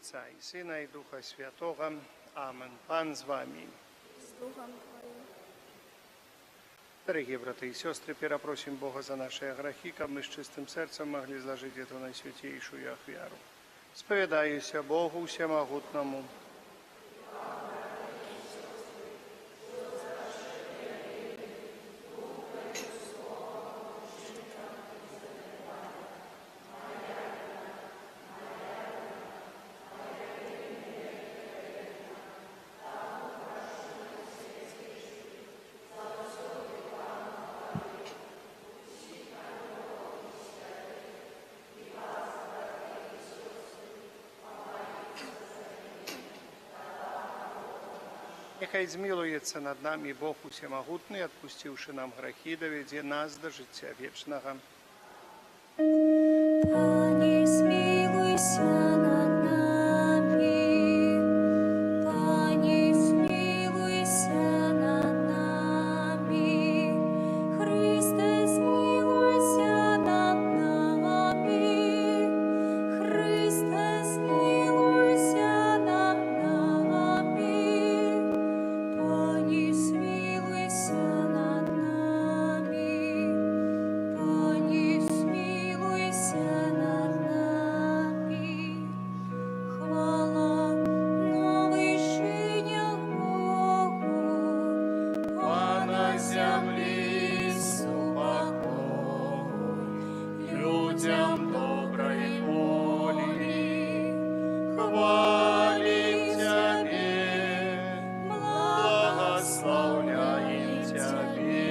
Отца и Сына и Духа Святого. Амен. Пан з вами. С Духом Твоим. Дорогие братья и сестры, перепросим Бога за наши грехи, как мы с чистым сердцем могли сложить эту наисвятейшую ахвяру. Споведаюся Богу Всемогутному. Нехай змилується над нами Бог Усемогутний, отпустивши нам грехи, доведе нас до життя вічного. Пане, смилуйся над нами. Пане, смилуйся над нами. Христе, смилуйся над нами. Христе, смилуйся над нами. Пане, смилуйся над нами. Пане, смилуйся над нами. Хвала на вишенях Богу, а на землі супокой, людям доброї волі. Хвалим Тебе, благословляем Тебе,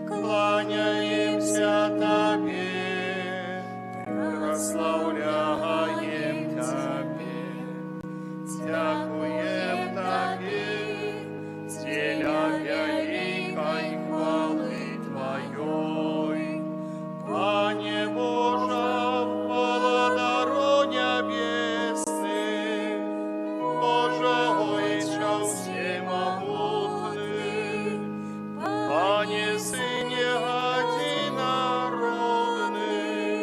кланяемся Тебе, прославляем Тебе, дякуем Тебе, теля великой хвалы Твоей. Пане Боже, владаро небесный, Боже, Отче всемогутный, Пане Сыне одинородный,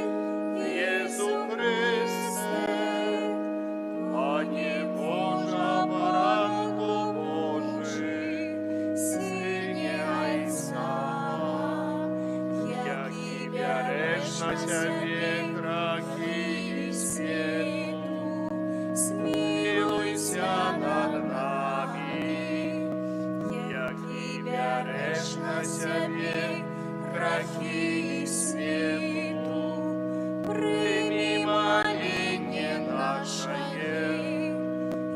Иису Христе, Пане Боже, Баранко Божий, Сыне Отца, яки берешь на себе грехи и свету, смилуйся над нами, яки берешь на себе грехи и свету, прими моление наше,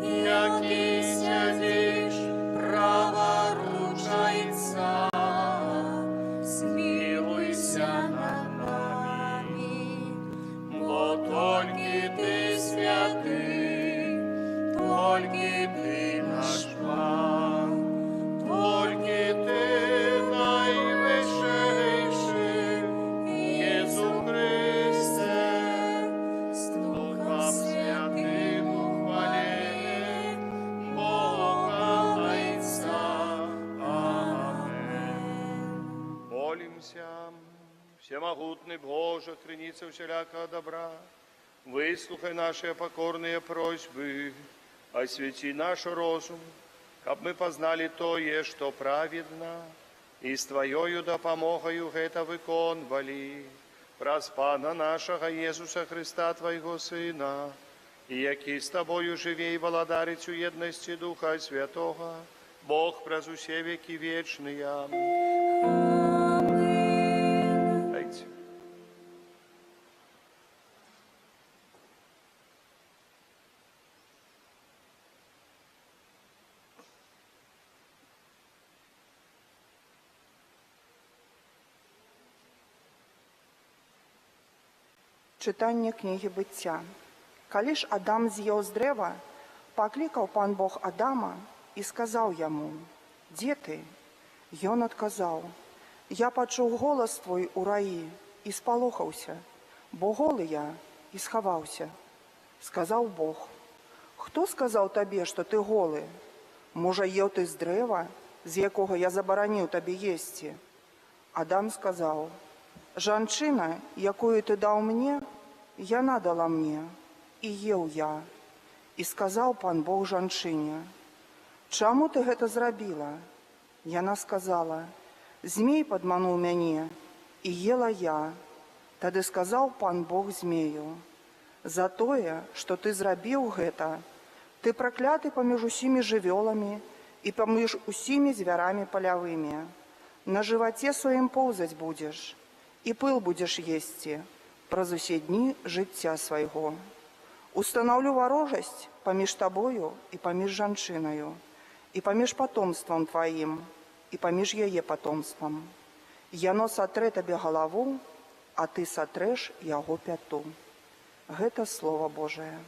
яки сидишь праворучайца, смилуйся над нами, бо только Ты святый, только Ты наш Пан, только Ты наивысший, Иисус Христе, с Духом Святым ухвален, Бога Отца. Аминь. Молимся. Всемогутный Боже, храница всякого добра, выслухай наши покорные просьбы, освети наш разум, как мы познали тое, что праведно, и с Твоею допомогою это виконвали, праз Пана нашего Иисуса Христа, Твоего Сына, и який с Тобою живей и владарицу едности Духа Святого, Бог праз усе веки вечные. Дайте. Читання книги «Буття». Коли ж Адам з'їв з древа, покликав пан Бог Адама і сказав йому: «Де ти?» Ён адказав: «Я почув голос твой у раї і сполохався, бо голий я і сховався». Сказав Бог: «Хто сказав тобі, що ти голий? Може, їв ти з древа, з якого я заборонив тобі їсти?» Адам сказав: «Жанчина, якую ти дав мені, яна дала мне, і ел я». І сказаў пан Бог жанчыне: «Чаму ты гэта зрабіла?» Яна сказала: «Змей падмануў мяне, і ела я». Тады сказаў пан Бог змею: «За тое, што ты зрабіў гэта, ты пракляты паміж усімі жывёламі і паміж усімі звярамі палявымі. На жываце сваім поўзаць будзеш, і пыл будзеш есці праз усе дні жыцця свайго. Устанаўлю варожасць паміж табою і паміж жанчынаю, і паміж патомствам тваім, і паміж яе патомствам. Яно сатрэ табе галаву, а ты сатрэш яго пяту». Гэта Слова Божае.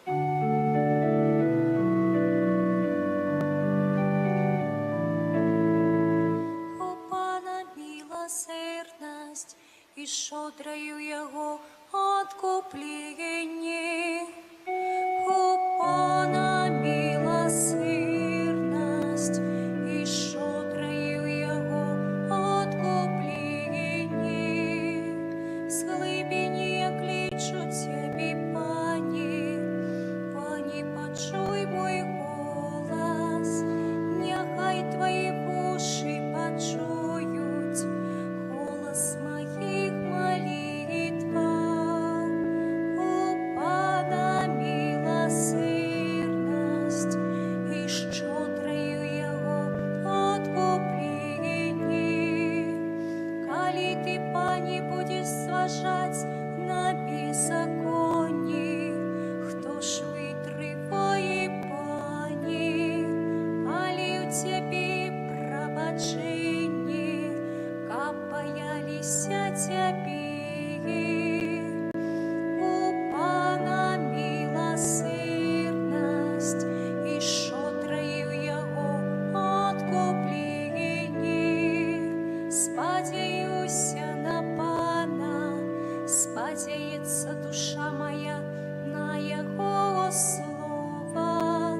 У Пана милосердность, и шодрою Его откупление. У Пана милосердность, и шодрою Его откупление. С глибини я кличу Тебе, Пани, Пани, почуй мой голос, нехай Твои уши почують голос моїх молитв. У Пана милосердность, і щодрою Його откупление. Коли Ти, Пані, будеш зважать на беззаконні, хто ж витриває, Пані, али у Тебе пробачення, как боялися Тебе. У Пана милосердность, і щодрою Його откупление. Сподяюся на Пана, сподяється душа моя на Його слово.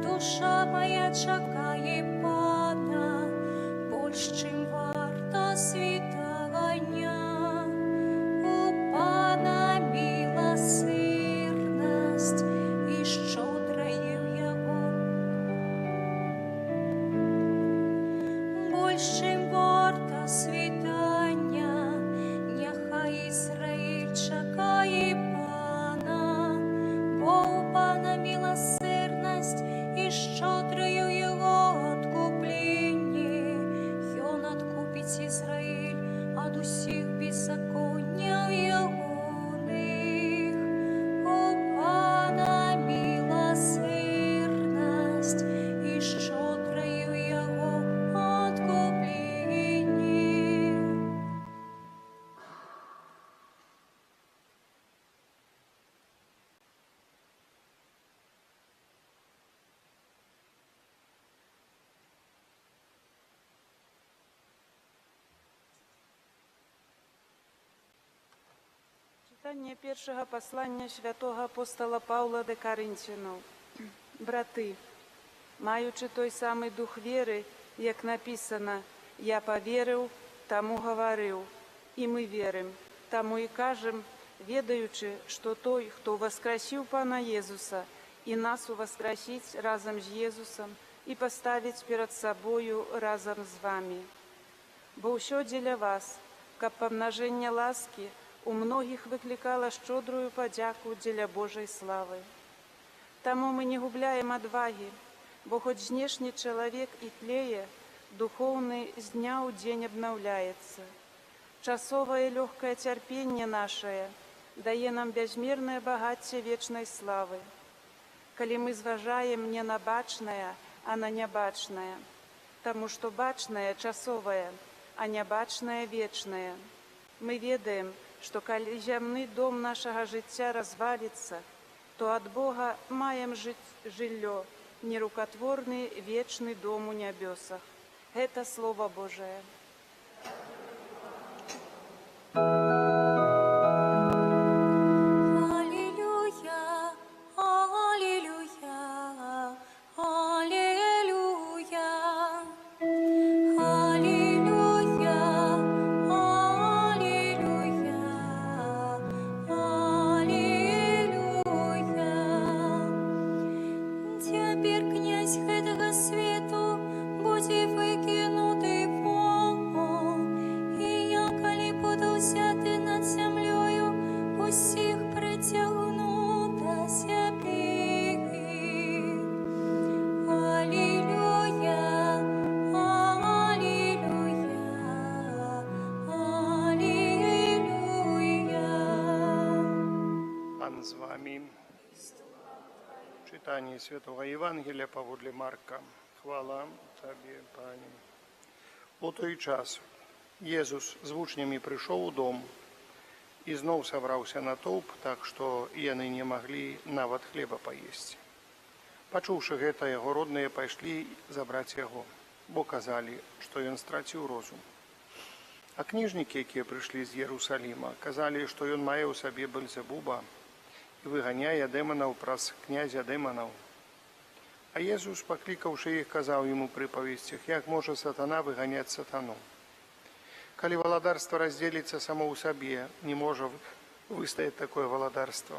Душа моя чекає Пана, больш, чим варта світання. У Пана милосердность, і щодрою Його, больш, чим варта світання. Нехай Ізраїль чекає Пана, бо у Пана милосердность, і щодрою Його откуплення. Ён откупить Ізраїль от усіх беззаконня ягоних. У Пана милосердность, і щодрою Його откуплення. Читання першого послання святого апостола Павла до Коринтянам. Брати, маючи той самий дух віри, як написано: «Я повірив, тому говорив», і ми віримо, тому і кажемо, ведаючи, що той, хто воскресив Пана Єсуса, і нас увоскресить разом з Єсусом, і поставить перед собою разом з вами. Бо все для вас, как помноження ласки, у многих викликало щодрую подяку для Божої слави. Тому ми не губляємо отваги, бо хоч внешний чоловік і тлеє, духовный с дня у день обновляется. Часовое легкое терпение наше дає нам безмірне багаття вечной славы. Коли мы зважаем не на бачное, а на небачное, тому что бачное часовое, а небачное вечное. Мы ведаем, что коли земный дом нашего життя развалится, то от Бога маем жилье, нерукотворный вечный дом у небесах. Это Слово Божие. Аллилуйя, аллилуйя, аллилуйя, аллилуйя, аллилуйя, аллилуйя. князь гэтага свету будзе выкінуты вон. І я, калі буду взяты над зямлёю, усіх прыцягну да сябе. Алілюя, алілюя, алілюя. Пан з вами. Читание Святого Євангелія паводле Марка. Хвала Тобі, Пане. У той час Єзус з вучнямі прыйшоў у дом і зноў сабраўся натоўп, так што яны не маглі нават хлеба паесці. Пачуўшы гэта, яго родныя пайшлі забраць яго, бо казалі, што ён страціў розум. А кніжнікі, якія прыйшлі з Єрусаліма, казалі, што ён мае ў сабе Бельзебуба і выганяе дэманаў праз князя дэманаў. А Езус, паклікаўшы іх, казаў яму прыпавесцях, як можа сатана выганяць сатану. Калі валадарства раздзеліцца само ў сабе, не можа выстаяць такое валадарства.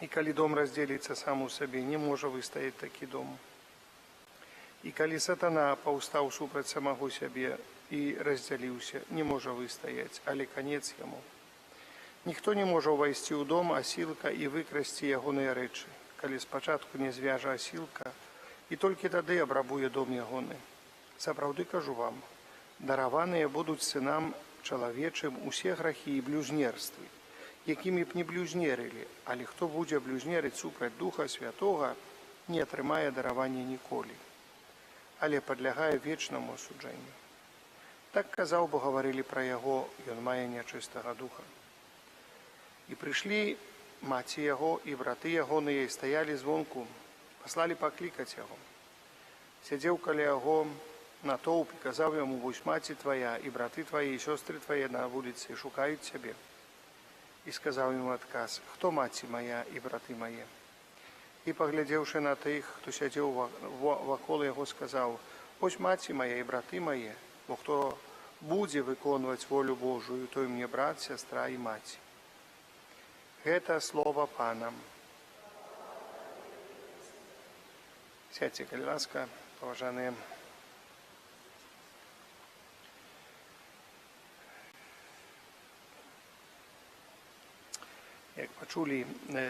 І калі дом раздзеліцца сам у сабе, не можа выстаяць такі дом. І калі сатана паўстаў супраць самого сябе і раздзяліўся, не можа выстаяць, але канец яму. Ніхто не можа ўвайсці ў дом асілка і выкрасці ягоныя рэчы, калі спачатку не звяжа асілка, і толькі тады абрабуе дом ягоны. Сапраўды кажу вам, дараваныя будуць сынам чалавечым усе грахі і блюзнерствы, якімі б не блюзнерылі, але хто будзе блюзнерыць супраць Духа Святога, не атрымае даравання ніколі, але падлягае вечнаму асуджэнню. Так казаў, бо гаварылі пра яго, ён мае нячыстага духа. І прыйшлі маці яго і браты ягоныя і стаялі звонку, паслалі паклікаць яго. Сядзеў каля яго натоўп і казаў яму, вось маці твая і браты твае і сёстры твае на вуліцы шукаюць цябе. І сказаў яму адказ, хто маці мая і браты мае? І паглядзеўшы на тых, хто сядзеў вакол яго, сказаў, вось маці мая і браты мае, бо хто будзе выконваць волю Божую, той мне брат, сястра і маці. Гэта слова Пана. Сядьце, калі ласка, паважаныя. Як пачулі на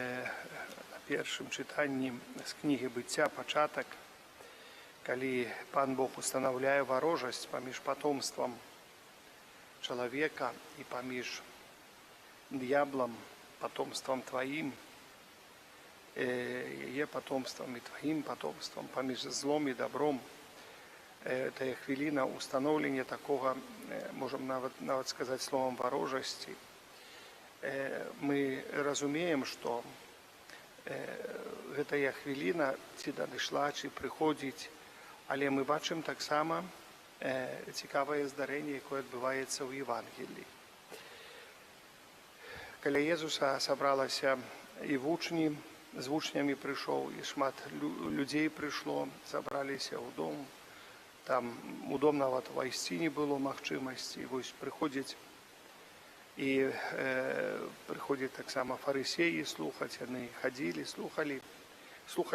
першым чытанні з кнігі быцця пачатак, калі Пан Бог устанаўляе варожасць паміж патомствам чалавека і паміж д'яблам, потомством твоим, яе потомством і твоим потомством, паміж злом і добром. Тая хвіліна установлення такого, можем нават сказаць словом варожасці. Мы разумеем, што гэтая хвіліна ці надышла, ці прыходзіць, але мы бачым таксама цікавае здарэнне, якое адбываецца ў Евангеліі. Каля Езуса сабралася і вучні, з вучнямі прыйшоў, і шмат людзей прыйшло, сабраліся ў дом. Там у дом нават увайсці не было магчымасці. Вось прыходзяць і прыходзяць таксама фарысеі слухаць, яны хадзілі, слухалі,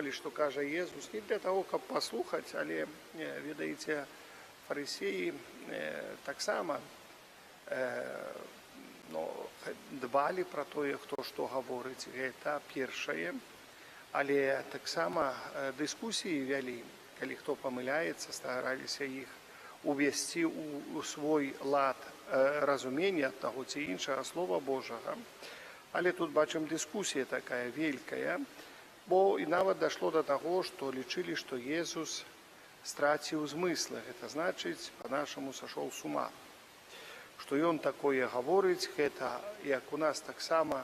што кажа Езус, не для таго, каб паслухаць, але, ведаеце, фарысеі таксама дбалі пра тое, хто што гаворыць, гэта першае, але таксама дыскусіі вялі, калі хто памыляецца, стараліся іх увесці ў свой лад разумення таго ці іншага слова Божага. Але тут бачым дыскусія такая вялікая, бо і нават дашло да таго, што лічылі, што Езус страціў змыслы, гэта значыць, па-нашаму сашоў з ума. Што ён такое гаворыць, гэта як у нас таксама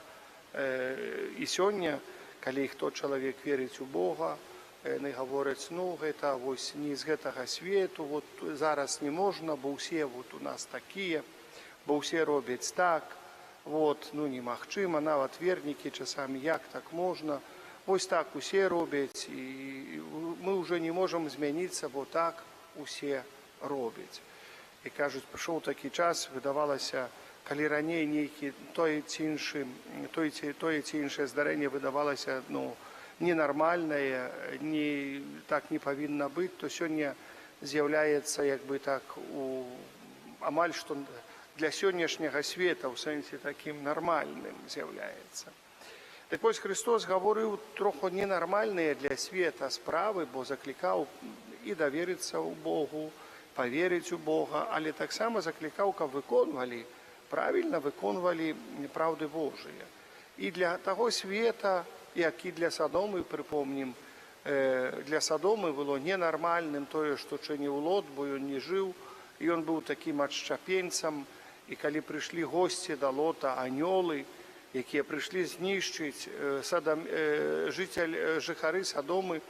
і сёння, калі хто чалавек верыць у Бога, яны гавораць, гэта вось не з гэтага свету, вот зараз не можна, бо ўсе вот у нас такія, бо ўсе робяць так, вот, немагчыма, нават вернікі часамі, як так можна, вось так усе робяць, і мы ўжо не можам змяніцца, бо так усе робяць. І кажуць, прыйшоў такі час, выдавалася, калі раней нейкі тое ці іншае здарэнне выдавалася ненармальнае, так не павінна быць, то сёння з'яўляецца як бы так амаль што для сённяшняга света ў сэнсе такім нармальным з'яўляецца. Так вось Христос гаворыў троху ненармальныя для света справы, бо заклікаў і даверыцца ў Богу, паверыць у Бога, але таксама заклікаў, каб правільна выконвалі праўды Божыя. І для таго света, як і для Садомы, прыпомнім, для Садомы было ненармальным тое, што чыніў Лот, бо ён не жыў, і ён быў такім адшчапенцам, і калі прыйшлі госці да Лота, анёлы, якія прыйшлі знішчыць жыхары Садомы,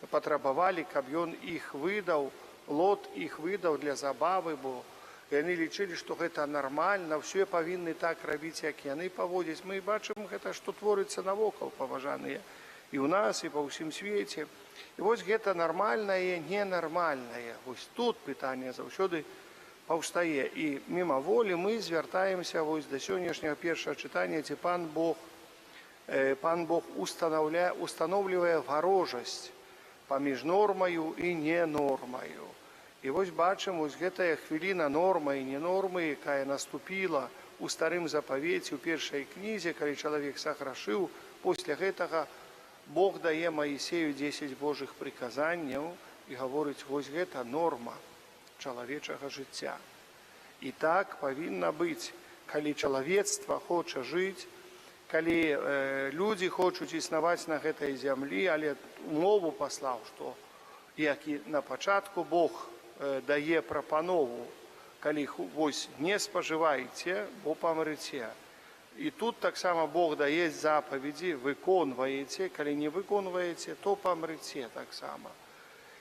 патрабавалі, каб ён іх выдаў, Лот іх выдаў для забавы, бо яны лічылі, што гэта нармальна, ўсе павінны так рабіць, як яны паводзяць. Мы бачым гэта, што творыцца навокал, паважаныя, і ў нас, і па ўсім свеце. І вось гэта нармальнае, ненармальнае. Вось тут пытанне заўсёды паўстае. І мімаволі мы звяртаемся да сённяшняга першага чытання, дзе Пан Бог устанаўлівае варожасць паміж нормаю і ненормаю. І вось бачым, вось гэтая хвіліна норма і ненормы, якая наступіла ў старым запавеце, у першай кнізе, калі чалавек саграшыў, пасля гэтага Бог дае Маісею 10 Божых прыказанняў і гаворыць, вось гэта норма чалавечага жыцця. І так павінна быць, калі чалавецтва хоча жыць, калі людзі хочуць існаваць на гэтай зямлі, але умову паслаў, што як і на пачатку Бог дае прапанову, калі вось не спажываеце, бо памрыце. І тут таксама Бог дае запаведзі, выконваеце, калі не выконваеце, то памрыце таксама.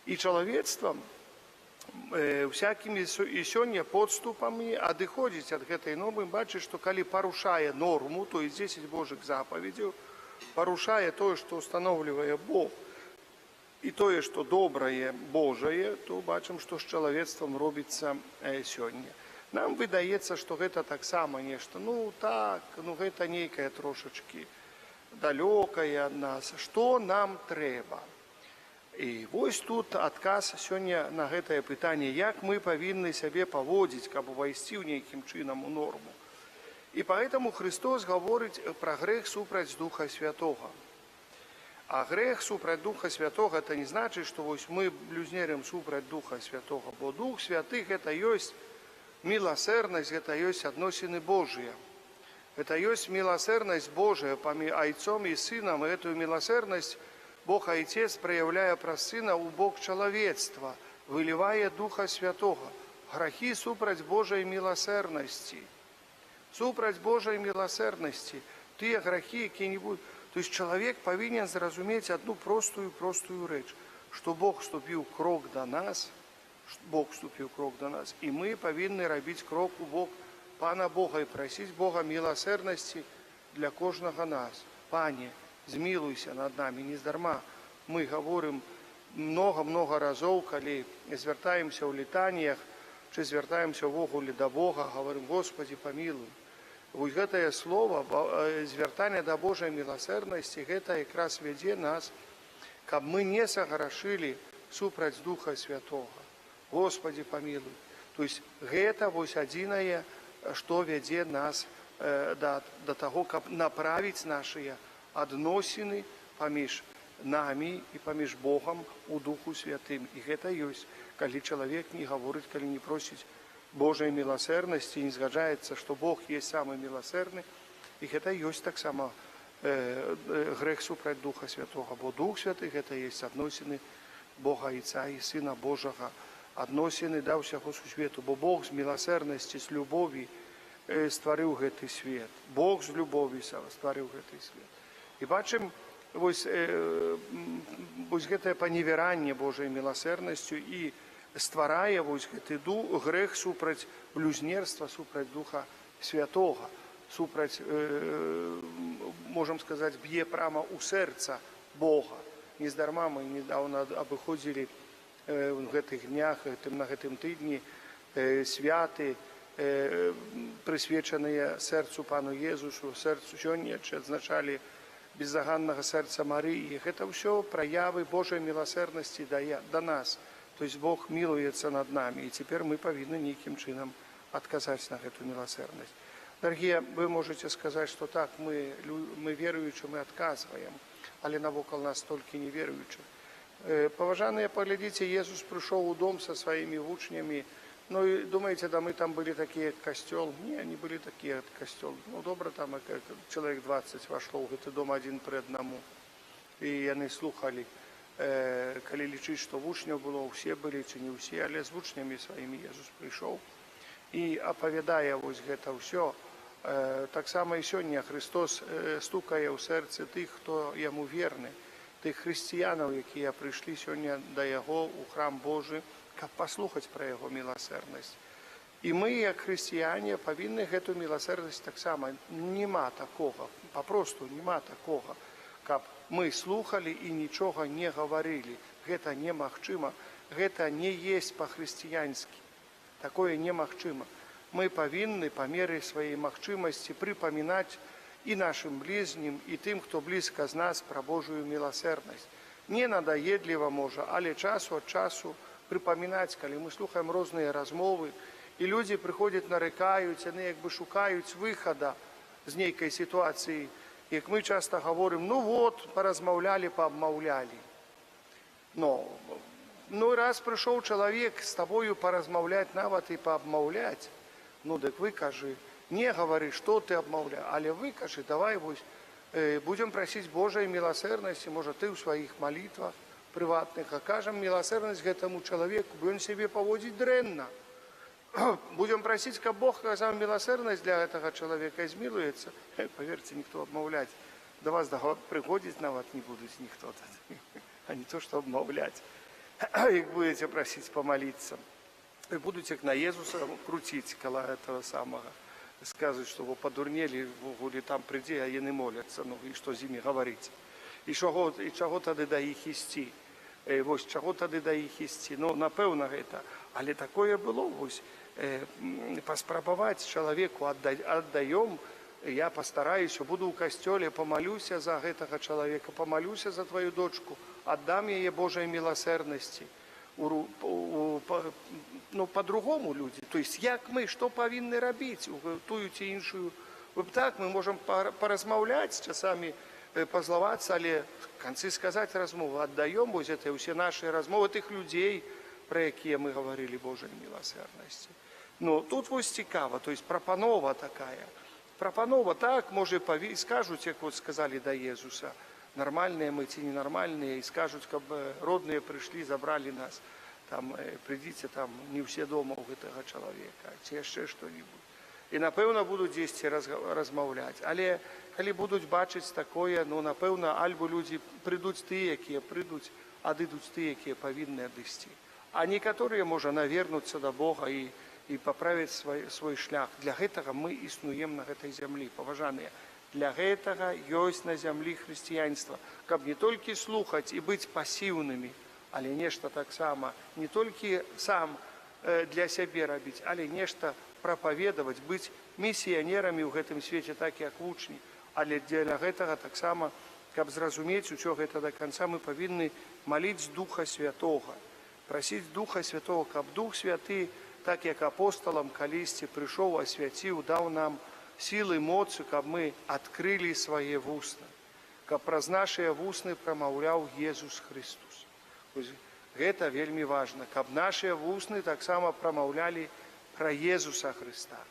І чалавецтвам всякімі і сёння подступамі адыходзіць ад гэтай нормы, бачыць, што калі парушае норму, то і 10 Божых запаведзяў, парушае тое, што устаноўлівае Бог, і тое, што добрае Божае, то бачым, што з чалавецтвам робіцца сёння. Нам выдаецца, што гэта таксама нешта, гэта нейкае трошачкі далёкае ад нас. Што нам трэба? І вось тут адказ сёння на гэтае пытанне, як мы павінны сябе паводзіць, каб увайсці ў нейкім чынам у норму. І поэтому Христос гаворыць пра грэх супраць Духа Святога. А грэх супраць Духа Святога, это не значыць, што вось мы блюзнерым супраць Духа Святога, бо Дух Святы гэта ёсць міласэрнасць, гэта ёсць адносіны Божыя. Гэта ёсць міласэрнасць Божая паміж Айцом і Сынам, і гэтую міласэрнасць Бог Айцец праяўляе праз Сына ў бок чалавецтва, вылівае Духа Святога. Грахі супраць Божай міласэрнасці. Супраць Божай міласэрнасці. Тыя грахі, якія-небудзь... То есть чалавек павінен зразумець адну простую рэч, што Бог ступіў крок да нас, і мы павінны рабіць крок у бок Пана Бога і прасіць Бога міласэрнасці для кожнага нас. Пане, змілуйся над намі, нездарма. Мы гаворым многа разоў, калі звяртаемся ў літаніях, ці звяртаемся ўвогуле да Бога, гаворым, Господі, памілуй. Вось гэтае слова, звяртанне да Божай міласэрнасці, гэта якраз вядзе нас, каб мы не саграшылі супраць Духа Святога. Господі, памілуй. То есть гэта вось адзінае, што вядзе нас да таго, каб направіць нашыя адносіны паміж намі і паміж Богам у Духу Святым. І гэта ёсць, калі чалавек не гаворыць, калі не просіць Божай міласэрнасці, не згаджаецца, што Бог есть самы міласэрны, і гэта ёсць таксама грэх супраць Духа Святога, бо Дух Святы гэта есть адносіны Бога Айца і Сына Божага, адносіны да ўсяго сусвету, бо Бог з міласэрнасці, з любові стварыў гэты свет. Бог з любові стварыў гэты свет. І бачым вось гэтае паневіранне Божай міласэрнасцю і стварае вось гэты грэх супраць блюзнерства, супраць Духа Святога, супраць, можам сказаць, б'е прама ў сэрца Бога. Нездарма мы недавно абыходзілі в гэтых днях, на гэтым тыдні святы, прысвечаныя сэрцу Пану Езусу, сэрцу сёння адзначалі бездоганнага сэрца Марыі. Гэта ўсё праявы Божай міласэрнасці да нас. То есть Бог мілуецца над намі, і цяпер мы павінны нейкім чынам адказаць на гэту міласэрнасць. Дарагія, вы можете сказаць, што так, мы веруючы, мы адказваем, але навокал нас толькі неверуючых. Паважаныя, паглядзіце, Езус прыйшоў у дом са сваімі вучнямі. Ну і думаеце, да мы там былі такія, як касцёл? Не, не былі такія, як касцёл. Ну добра, там чалавек 20 вошло ў гэты дом адзін пры аднаму. І яны слухалі, калі лічыць, што вучняў было, ўсе былі ці не ўсе, але з вучнямі сваімі Езус прыйшоў і апавядае вось гэта ўсё. Таксама і сёння Христос стукае ў сэрцы тых, хто яму верны, тых хрысціянаў, якія прыйшлі сёння да яго ў храм Божы, каб паслухаць пра яго міласэрнасць. І мы, як хрысціяне, павінны гэту міласэрнасць таксама. Нема такога, папросту нема такога, каб мы слухалі і нічога не гаварылі. Гэта немагчыма, гэта не есть па-хрысціянскі. Такое немагчыма. Мы павінны па меры сваёй магчымасці прыпамінаць і нашым бліжнім, і тым, хто блізка з нас, пра Божую міласэрнасць. Не надаедліва можа, але часу ад часу прыпамінаць, калі мы слухаем розныя размовы, і людзі прыходзяць, нарыкаюць, яны як бы шукаюць выхада з нейкай сітуацыі. Як мы часта гаворым, ну вот, паразмаўлялі, паабмаўлялі. Ну раз прыйшоў чалавек з табою паразмаўляць, нават і паабмаўляць, ну дык вы кажы, не гавары, што ты абмаўля, але вы кажы, давай вось, будзем прасіць Божай міласэрнасці, можа ты ў сваіх малітвах прыватных, акажам міласэрнасць гэтаму чалавеку, бо ён сябе паводзіць дрэнна. Будзем прасіць, каб Бог аказаў міласэрнасць для гэтага чалавека і змілуецца. Паверце, ніхто абмаўляць. Да вас прыходзіць нават не будуць ніхто, а не то, што абмаўляць. Як будзеце прасіць памаліцца. І будуць як на Езуса круціць каля гэтага самага. Сказаць, што вы падурнелі, ввогуле там прыйдзе, а яны моляцца, ну і што з імі гаварыць. І чаго тады да іх ісці? Вось чаго тады да іх ісці? Ну, напэўна, гэта. Але такое было, вось, паспрабаваць чалавеку аддаём, я пастараюся, буду ў касцёле, памалюся за гэтага чалавека, памалюся за тваю дочку, аддам яе Божай міласэрнасці. Ну, па-другому людзі. То есть, як мы, што павінны рабіць у тую ці іншую? Так, мы можам паразмаўляць, часамі пазлавацца, але в канцы сказаць размову, аддаём вось гэта ўсе нашы размовы тых людзей, пра якія мы гаварылі Божай міласэрнасці. Ну, тут вось цікава, то есть прапанова такая. Прапанова так, можа, скажуць, як вот сказалі да Езуса, нармальныя мы ці ненармальныя, і скажуць, каб родныя прыйшлі, забралі нас, там, прыйдзіце, там, не ўсе дома ў гэтага чалавека, ці яшчэ што-нибудь. І, напэўна, будуць дзесьці размаўляць. Але, калі будуць бачыць такое, ну, напэўна, альбо людзі прыйдуць тыя, якія прыйдуць, адыдуць тыя, якія павінны адысці. А некаторыя, можа, навернуцца да Бога і паправіць свой шлях. Для гэтага мы існуем на гэтай зямлі, паважаныя. Для гэтага ёсць на зямлі хрысціянства, каб не толькі слухаць і быць пасіўнымі, але нешта таксама, не толькі сам для сябе рабіць, але нешта прапаведаваць, быць місіянерамі ў гэтым свеце, так як вучні. Але для гэтага таксама, каб зразумець усё гэта да канца, мы павінны маліць Духа Святога, прасіць Духа Святого, каб Дух Святы, так як апосталам калісьці прыйшоў, асвяціў, даў нам сілы, моцы, каб мы адкрылі свае вусны, каб праз нашыя вусны прамаўляў Езус Христос. Гэта вельмі важна, каб нашыя вусны таксама прамаўлялі пра Езуса Христа.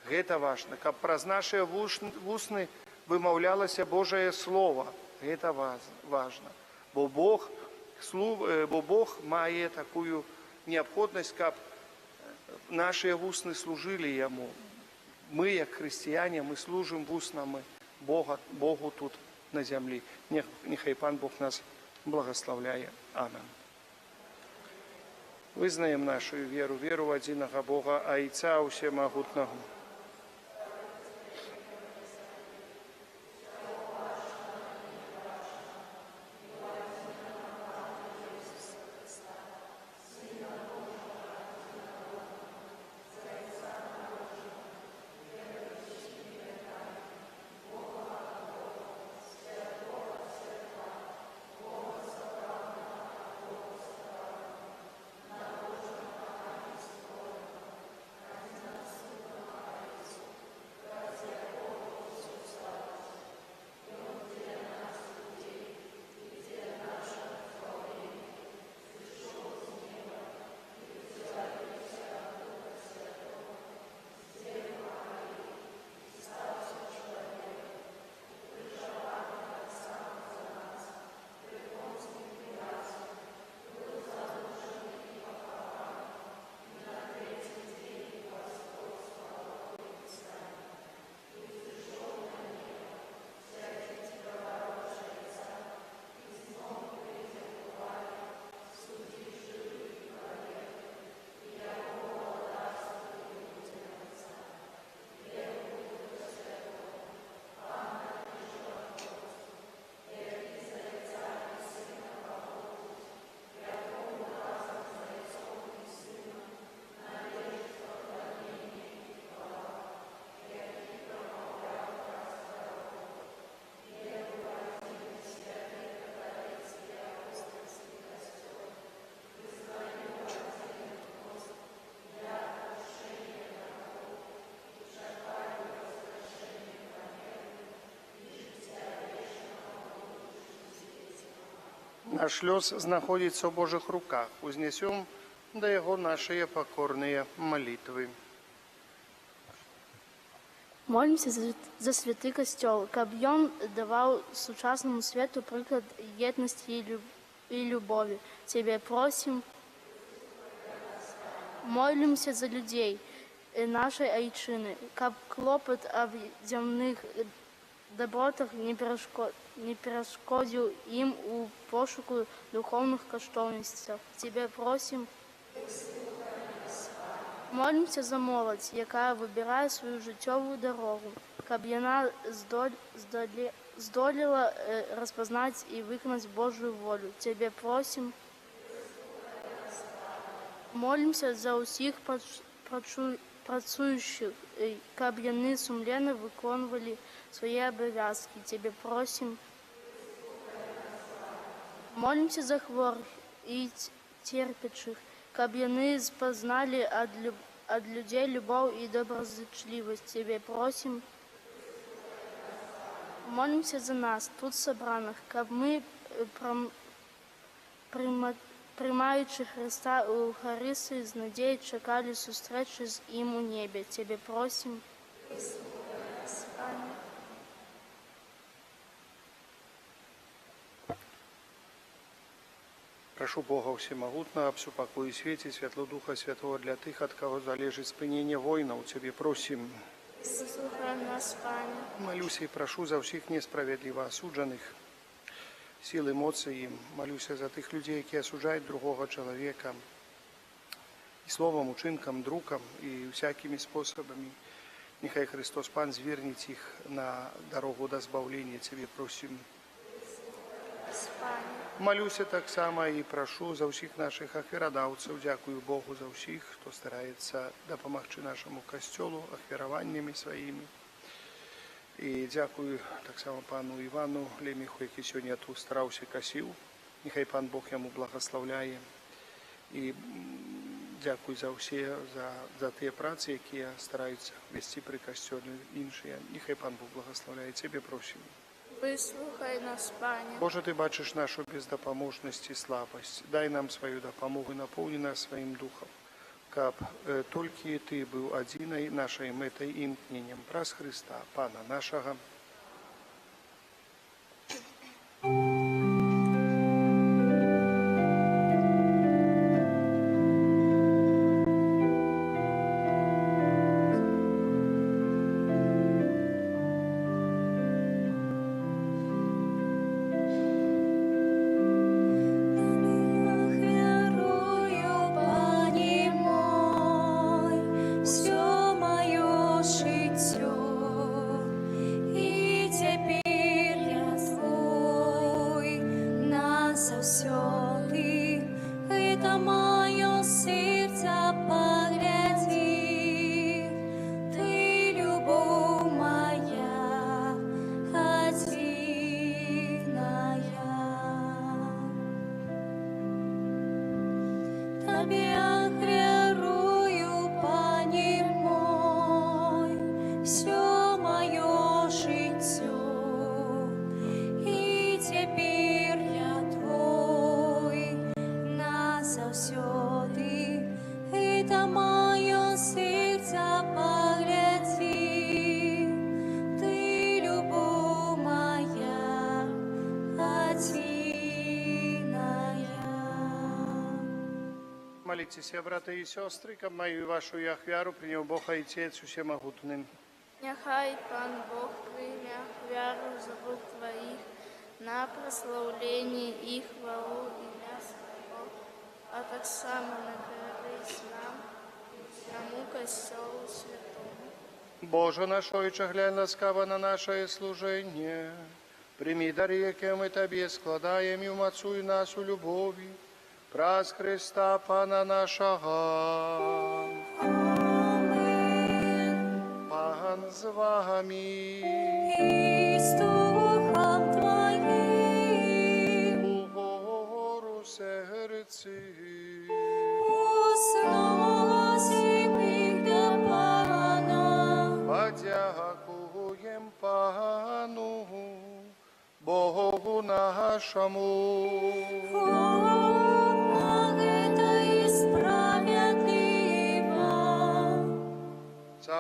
Гэта важна, каб праз нашыя вусны вымаўлялася Божае Слово. Гэта важна, бо Бог мае такую неабходнасць, каб нашыя вусны служылі Яму. Мы, як хрысціяне, мы служым вуснам Богу тут на зямлі. Нехай Пан Бог нас благословляе. Амен. Вызнаем нашу веру, веру в адзінага Бога, Айца Усемагутнага. Наш лёс знаходится в Божьих руках. Узнесем до Его наши покорные молитвы. Молимося за святий костьол, каб ён даваў сучасному свету приклад єдності і любові. Тебе просим. Молимся за людей нашей айчины, каб клопот об земных добротах не перешкодил им у пошуку духовных коштовностей. Тебе просим. Молимся за молодь, яка вибирає свою життєву дорогу, каб яна здоліла розпознати і виконати Божу волю. Тебе просим. Молимся за усіх працюючих, каб яны сумленно виконували свої обов'язки. Тебе просим. Молимся за хворих і терпячих, каб яны спознали от людей любовь и доброзычливость. Тебе просим. Молимся за нас, тут собраних, каб ми, приймаючи Христа у Євхаристії, з надією чекали зустрічі з Ним у небі. Тебе просим. Прошу Бога Всемогутного об супокое и свете Святлого Духа Святого для тех, от кого залежит спинение воинов. Тебе просим. Послухай нас, Пане. Молюсь и прошу за всех несправедливо осужденных, сил эмоций. Молюсь за тех людей, которые осуждают другого человека и словом, учинком, другом и всякими способами. Нехай Христос Пан звернет их на дорогу до збавления. Тебе просим. Молюся так само і прошу за всіх наших ахвірадавців. Дякую Богу за всіх, хто старається допомогти нашому костьолу ахвіруваннями своїми. І дякую так само пану Івану Леміху, який сьогодні тут старався косив. Нехай пан Бог йому благословляє. І дякую за всі, за ті праці, які стараються вести при костьолі інші. Нехай пан Бог благословляє. Тебе просимо. Вислухай нас, Пане. Боже, Ти бачиш нашу бездопоможність і слабость. Дай нам свою допомогу, наповни нас своїм духом, каб тільки Ти був одиною нашою метою і імкненням. Праз Христа, Пана нашого. Молитесь, брата и сестры, каб мою и вашу и ахвяру принял Бог Отец Всемогутный. Нехай Пан Бог прийме вяру забот Твоїх на прославлення і хвалу ім'я Свого, а так само накрились нам, всьому Костьолу Святому. Боже наш Отче, глянь ласкаво на наше служение. Прими дари, яке ми Тобі складаємо, і умацуй нас у любові. Праз Христа Пана нашого. Амин. Пан з вами. И с Духом Твоим. Угору серці. Возносим их до Пана. Подякуєм Пану, Богу нашому.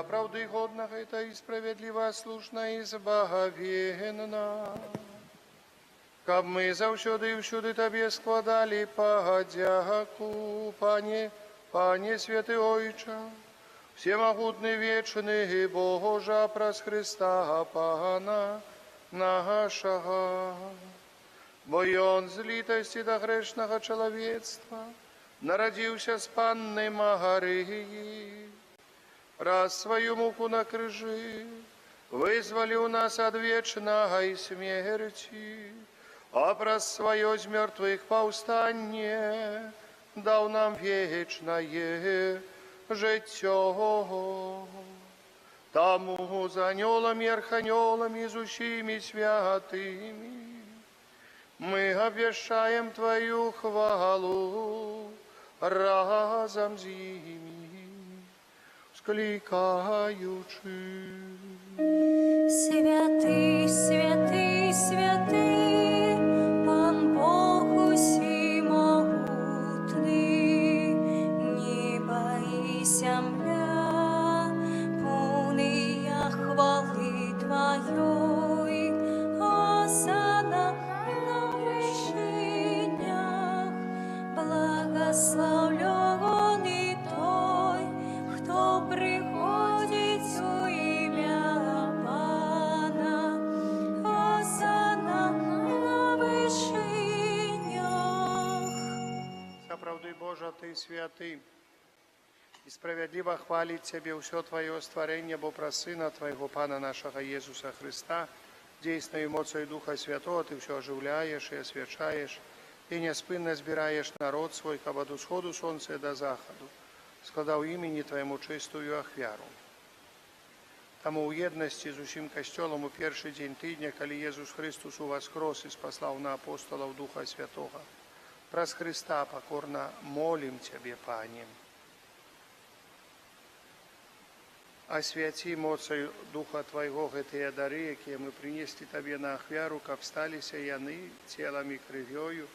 правды годнага это и справедливо, слушна и збагавенна. Каб мы заўсёды і ўсюды Табе складалі падзяку, Пане святы Ойча, всемагутны вечны Божа, праз Христа Пана нашага. Бо Ён з літасці да грэшнага чалавецтва нарадзіўся з Панны Магарыі, праз сваю муку на крыжы вызваліў нас ад вечнай смерці, а праз сваё з мёртвых паўстанне даў нам вечнае жыццё. Таму з анёламі, арханёламі, з усімі святымі мы абвяшчаем Твою хвалу разам з імі, склікаючы. Святый, святый, святый, Пан Бог усімогутний, небо і земля, повния хвали Твоей, осана на вершинях, благословленный той, хто приходить у ім'я Пана, осана на вершинях. Сапраўды, Божа, Ты святы, і справядліва хваліць Цябе ўсё Твоё стварэнне, бо праз Сына Твайго Пана нашага Езуса Христа, дзейснаю моцаю Духа Святого, Ты ўсё ажыўляеш і асвячаеш, і няспынна збіраеш народ свой, каб ад усходу сонца да захаду складаў імені Твайму чыстую ахвяру. Таму ў еднасці з усім касцёлам у першы дзень тыдня, калі Езус Христус уваскрос і спаслаў на апостолаў Духа Святога, праз Христа пакорна молім Цябе, Пане. Асвяці моцаю Духа Твайго гэтыя дары, якія мы прынеслі Табе на ахвяру, каб сталіся яны целам і крывёю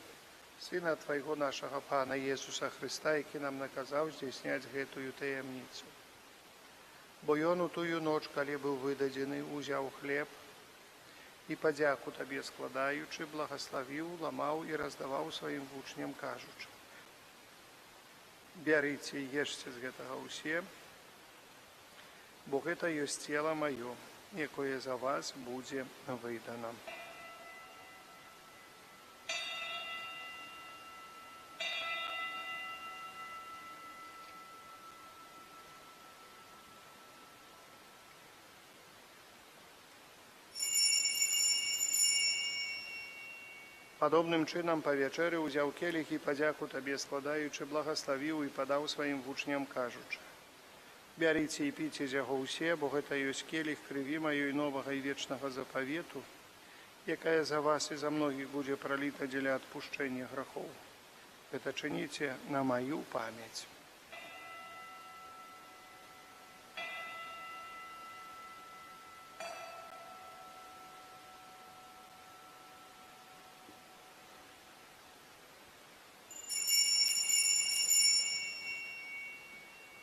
Сына Твайго нашага Пана Езуса Христа, які нам наказаў здзяйсняць гэтую таямніцу. Бо Ён у тую ноч, калі быў выдадзены, узяў хлеб і падзяку Табе складаючы, благаславіў, ламаў і раздаваў сваім вучням, кажучы: бярыце і ешце з гэтага ўсе, бо гэта ёсць цела маё, якое за вас будзе выдана. Падобным чынам па вячэры ўзяў келіх і падзяку Табе складаючы, благаславіў і падаў сваім вучням, кажучы: бярыце і піце з яго ўсе, бо гэта ёсць келіх крыві маёй новага і вечнага запавету, якая за вас і за многіх будзе праліта дзеля адпушчэння грахоў. Гэта чыніце на маю памяць.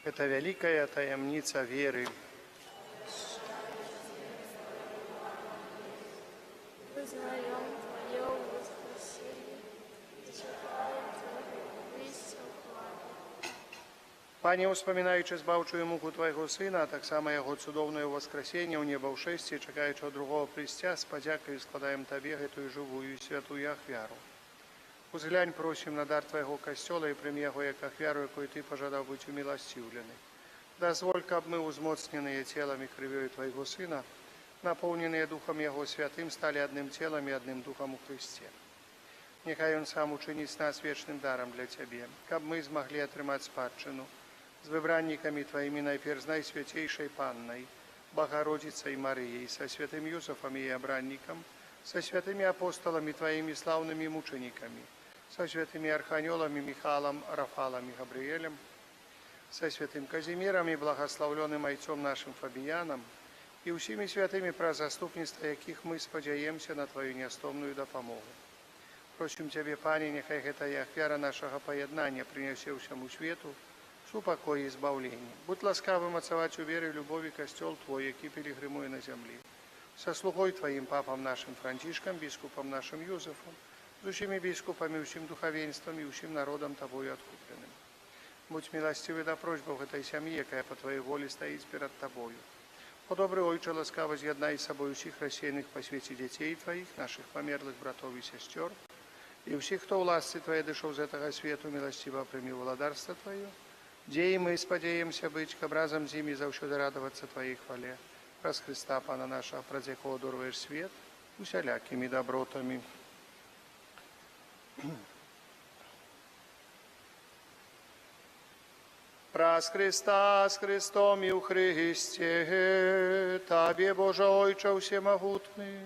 Это вялікая таямніца веры. Вызнаем Твое воскресение, читаем Твою весть о хвале. Пане, успамінаючы збаўчую муку Твайго Сына, а таксама Яго цудоўнае ўваскрасенне ў неба ў шэсці, чакаючы другого прыйсця, з падзякай складаем Табе гэтую жывую і святую ахвяру. Узглянь, просім, на дар Твайго касцёла і прымі яго як ахвяру, якой Ты пажадаў быць уміласціўлены. Дазволь, каб мы, узмоцненыя целам і крывёй Твайго Сына, напоўненыя Духам Яго Святым, сталі адным целам і адным Духам у Христе. Няхай Ён сам учыніць нас вечным дарам для Цябе, каб мы змаглі атрымаць спадчыну з выбраннікамі Тваімі, найперш з найсвяцейшай Паннай, Багародзіцай Марыяй, са святым Юсафам і абраннікам, са святымі апосталамі Тваімі слаўнымі мучэнікамі, са святымі арханёламі Міхалам, Рафалам і Габрыэлем, са святым Казімірам і благаслаўлёным айцом нашым Фабіянам і ўсімі святымі, праз заступніцтва якіх мы спадзяемся на Тваю нястомную дапамогу. Просім Цябе, Пане, няхай гэтая ахвяра нашага паяднання прынясе ўсяму свету с упокой и избавлением. Будь ласкавым отцевать у веры и любови костел Твой, який пилигримує на землі. Со слугой Твоим, папам нашим Францишком, бискупом нашим Юзефом, с усими бискупами, усим духовенством и усим народом Тобою откупленным. Будь милостивый до просьбов этой семьи, якая по Твоей воле стоит перед Тобою. О добрый Отче, ласкаво з'єднай з собою всіх розсіяних по світі дітей Твоїх, наших померлих братов і сестер, и всех, кто в ласце Твоей дошел из этого свету, милостиво прими владарство Твое, где и мы сподеемся быть, к образом зими завсюди радоваться Твоей хвале. Раз Христа, Пана нашего, пред якого даруєш свет, усялякими добротами. Праз Христа, с Христом и у Христе, Тебе, Боже Отче всемогутный,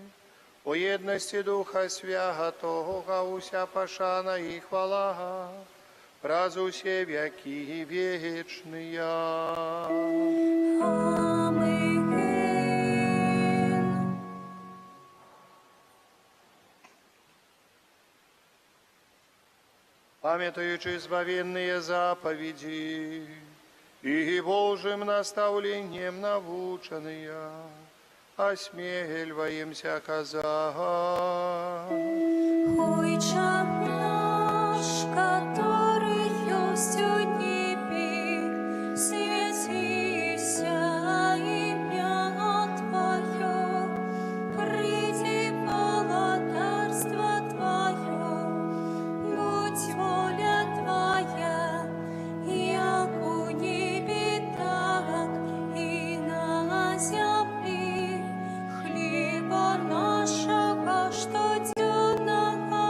о єдності Духа Святого, уся пошана и хвала, праз усе веки вечные. Аминь. Памятуючи избавенные заповеди и Божьим наставлением наученные, осмеливаемся казать. Отче наш, который есть у небе, светися имя Твое, приди владарство Твое, будь воля Твоя, як у небе, так и на земле. Хлеба нашего штоденного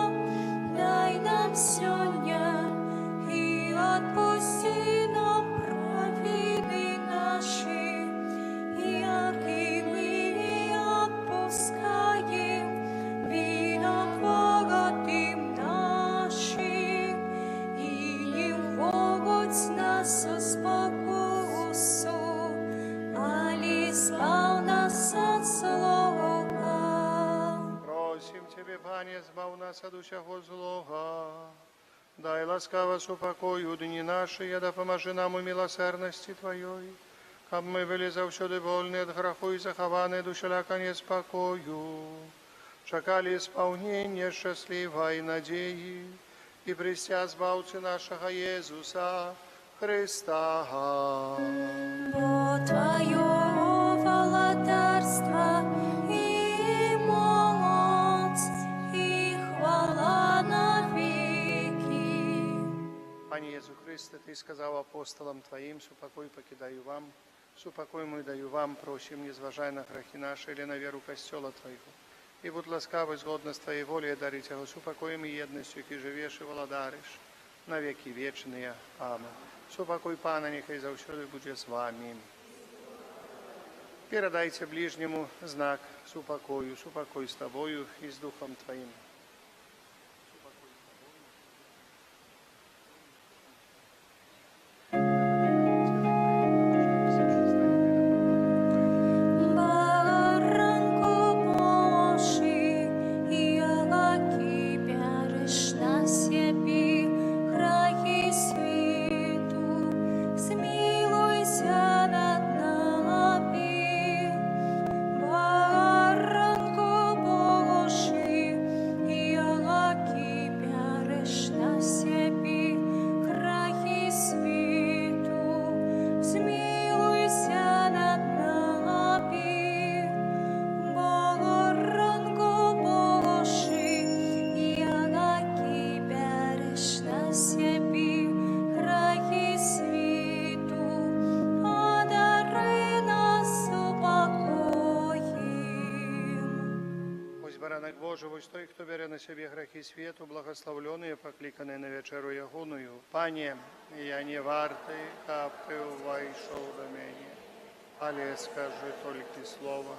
дай нам сегодня, и отпусти нам провины наши, як и мы отпускаем виноватым нашим, и не вводь нас в спокусу, али избав нас от злого. Просим Тебе, Пане, избав нас от усякого злого. Дай ласкаво с упокою дни наши, да поможи нам у милосердности Твоей, как мы были завсюди вольны от греху и захованы душеляка неспокою, чекали исполнения счастливой надеи и престя збавцы нашего Иисуса Христа. Бо Твое владарство и моц, и хвала навеки. Пане Иисус Христе, Ты сказал апостолам Твоим, супокой покидаю вам, супокой мой даю вам, просим, не зважай на грехи наши или на веру костела Твоего. И будь ласкавый, згодно с Твоей волей, дарить его супокоем и едностью, ки живешь и владариш на веки вечные. Амин. Супокой Пана, нехай завсюди буде з вами. Передайте ближнему знак супокою, супокой с Тобою и с Духом Твоим. Баранку Божий, яки береш на себе грехи світу, змилуйся над нами. Баранку Божий, яки береш на себе грехи світу, змилуйся над нами. Баранку Божий, яки береш на себе грехи світу, одари нас упокоїм. Ось баранок Божий, ось той, хто бере на себе грехи світу, благословлений, покликаний на вечеру ягуною. Пане, я не вартий, как Ты войшов до мене, але скажи только слово,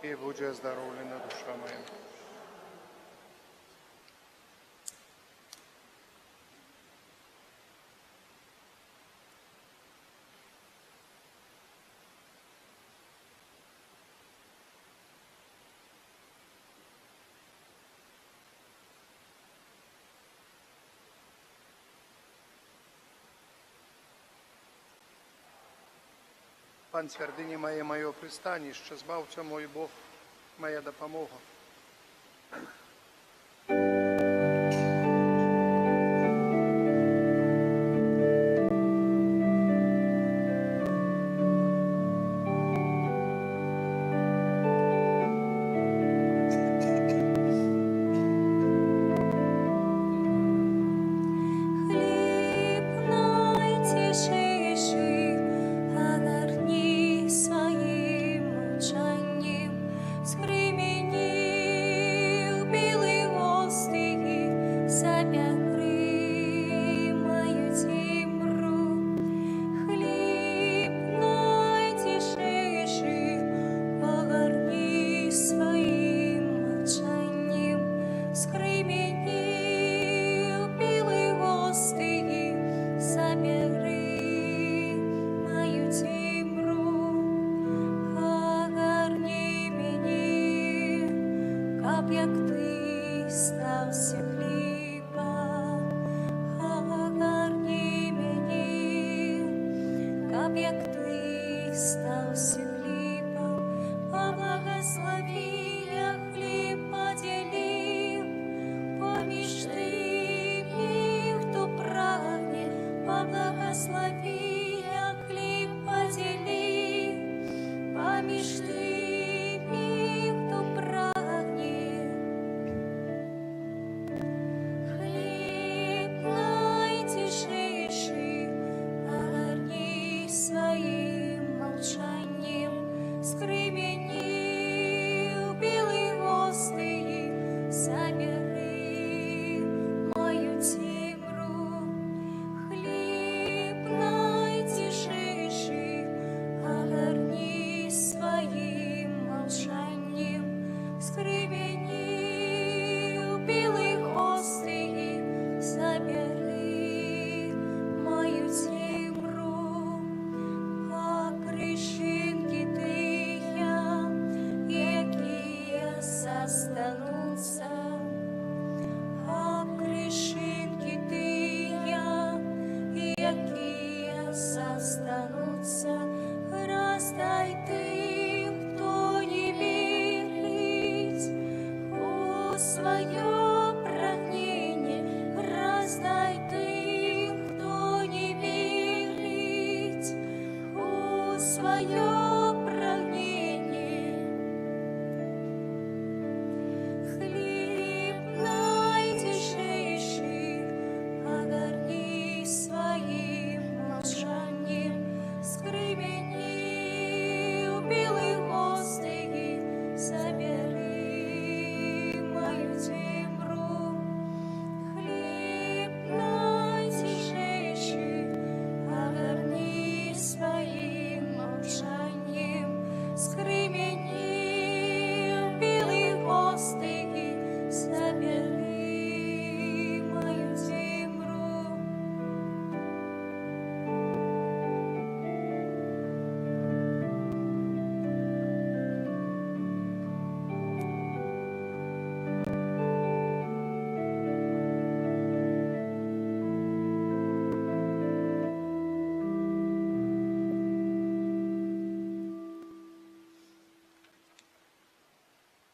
и будет здоровлена душа моя. Пан твердині моє пристанище, збавця мой Бог, моя допомога. Хліб найтішіший, огарні своїм мовчанням, скримінів білий гостей, зап'ятримають імру. Хліб найтішіший, огарні своїм мовчанням, скримінів білий гостей, зап'ятримають імру. Огарні мені, каб як ти стався хліба. Огарні мені, каб як ти стався хліба. Поблагослови, я хліб поділив, поміж тими, хто прагне. Поблагослови, я хліб поділив, поміж тими, хто прагне. Хліб найтішіший, огарні своїм мовчанням, скримінів білий гостей, забери мою тімру. Хліб найтішіший, огарні своїм мовчанням, скримінів білий гостей, забери мою тімру. А кришинки тия, які застануться, а кришинки тия, які застануться, роздай тим, хто не вірить у своє прагнення, роздай тим, хто не вірить у своє прагнення. Хліб найтішіший, огарні своїм мовчанням, скримінів білий гостей, забери мою тімру. Хліб найтішіший, огарні своїм мовчанням, скримінів білий гостей, забери мою тімру.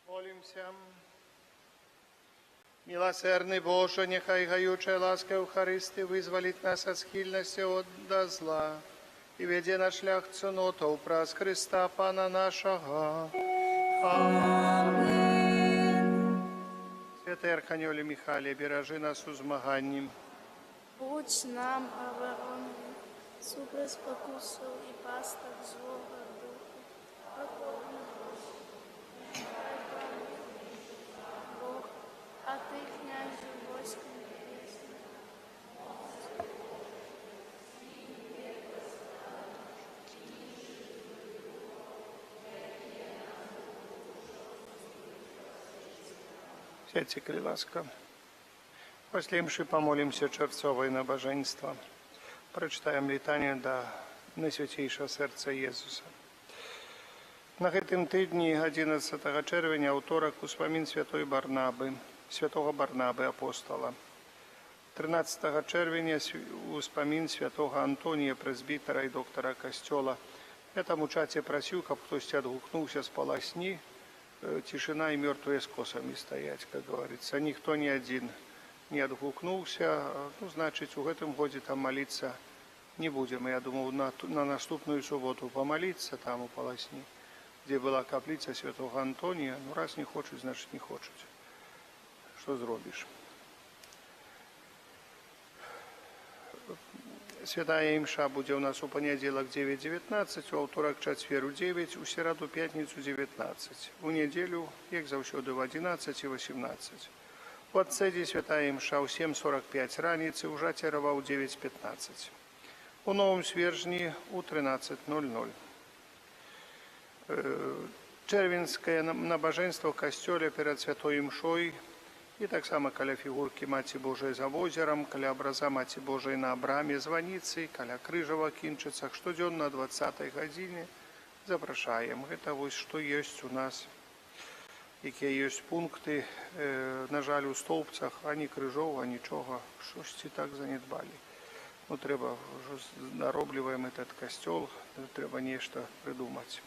Молимся. Милосердний Боже, нехай гаючая ласка Евхаристии визволить нас от схильности от до зла и веди на шлях цнотов праз Христа Пана нашого. Аминь. Святий Архангеле Михайле, бережи нас у змаганні. Будь нам обороной, супроть спокусов и пасток злого духа, покорно Бог, а ты, князю войск небесных. Сядьте, коли ласка. Після мши помолимся черцовое набожеństwo. Прочитаємо літання до Найсвятейшого серця Єзуса. На гэтым тыдні 11 чэрвеня аўторак успамін святого Барнабы апостола. 13 чэрвеня успамін святого Антонія прэзбітара і доктара касцёла Я там у чаце просил, каб хтосьці отгукнулся с полосни, тишина и мертвые с косами стоять, как говорится. Никто ни один не отгукнулся, ну, значит, в этом годе там молиться не будем. Я думал, на наступную субботу помолиться там у полосни, где была каплица святого Антония. Ну, раз не хочет, значит, не хочет. Что зробишь? Святая імша буде у нас у понеділок 9:19, у аўторак чацвер у 9, у сераду пятніцу 19, у неділю, як заўсёды, в 11 і 18. У адцэдзе святая імша ў 7:45 раніцы, у жацерава ў 9:15. У новым свержні у 13:00. Чэрвеньскае набажэнства ў касцёле перад святой імшой і таксама каля фігуркі Маці Божай за возерам, каля абраза Маці Божай на абраме званіцы, каля крыжа в Акінчыцах, штодзённа о 20 гадзіне запрашаем. Гэта вось што ёсць у нас, якія ёсць пункты, на жаль, у столбцах, ані крыжоў, а нічога, штосьці так занядбалі. Ну, трэба, наробліваем этот касцёл, трэба нешта прыдумаць.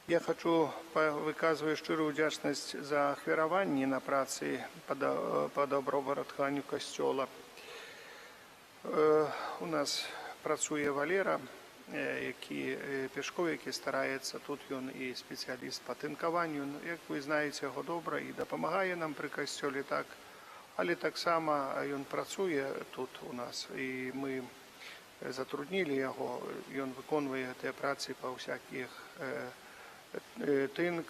Я хочу выказывать шчырую удзячнасць за ахвяраванні на працы па добраўпарадкаванню касцёла. У нас працуе Валера, Пешков, які стараецца, тут ён і спецыяліст па тынкаванню. Як вы знаеце, яго добра і дапамагае нам пры касцёле, так, але таксама ён працуе тут у нас, і мы затруднілі яго, ён выконвае гэтыя працы па ўсякіх тынк,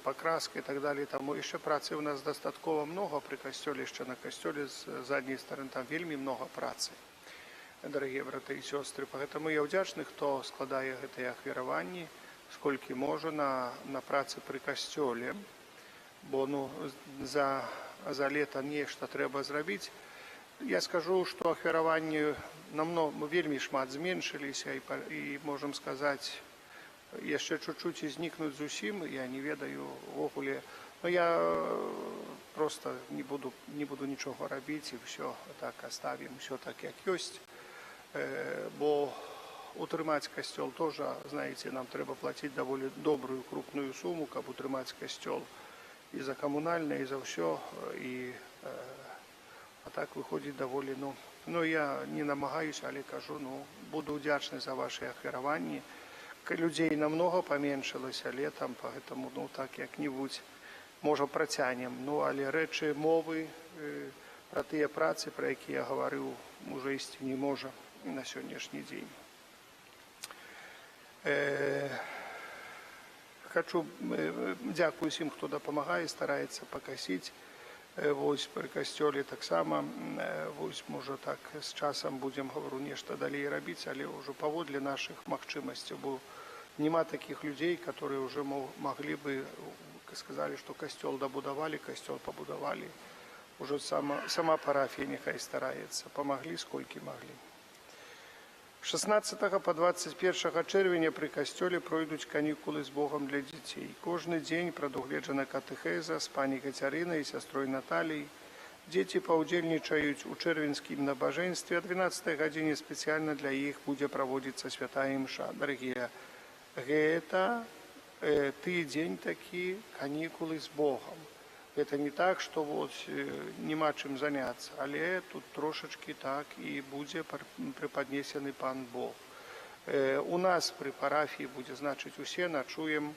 покраска и так далее. Там еще працы у нас дастаткова много при касцёле, еще на касцёле с задней стороны там вельмі много працы, дорогие браты и сестры. Поэтому я удзячны, хто складае гэтыя ахвяраванні, сколькі можа на працы при касцёле, бо ну, за лето нешта трэба зрабіць. Я скажу, что ахвяраванні вельмі шмат зменшыліся і можем сказать, яшчэ чуть-чуть і знікнуць зусім, я не ведаю ввогуле. Но я просто не буду нічога рабіць і все так оставим, все так як ёсць. Бо утрымаць касцёл тоже, знаете, нам трэба платіць даволі добрую крупную сумму, каб утрымаць касцёл і за камунальне, і за ўсё. А так выходзіць даволі, ну я не намагаюся, але кажу, буду удзячны за ваши ахвяраванні. Людей намного поменшилося летом, поэтому, так як-нибудь, може, протягнем. Але речі мови, про тыя працы, про які я говорив, уже ісці не може на сьогоднішній день. Дякую всім, хто допомагає, старається покосити. Вось при касцёле таксама, вось, можа, так з часам будем, говорю, нешта далей рабіць, але ўжо паводле наших магчымасцяў, бо нема таких людей, которые уже могли бы, сказали, что касцёл добудовали, касцёл побудовали. Уже сама парафія нехай стараецца, помогли, сколькі могли. 16 по 21 чэрвеня при касцёле пройдуць канікулы з Богом для дзяцей. Кожны дзень прадугледжана катэхеза з пані Кацярынай і сястрой Наталіяй. Дзеці паўдзельнічаюць у чэрвеньскім набажэнстве. О 12 гадзіне спецыяльна для іх будзе праводзіцца святая імша. Дарагія, гэта тыдзень такі канікулы з Богом. Это не так, что вот нема чым заняться, але тут трошечки так и будет преподнесены Пан Бог. У нас при парафии будет, значит, усе ночуем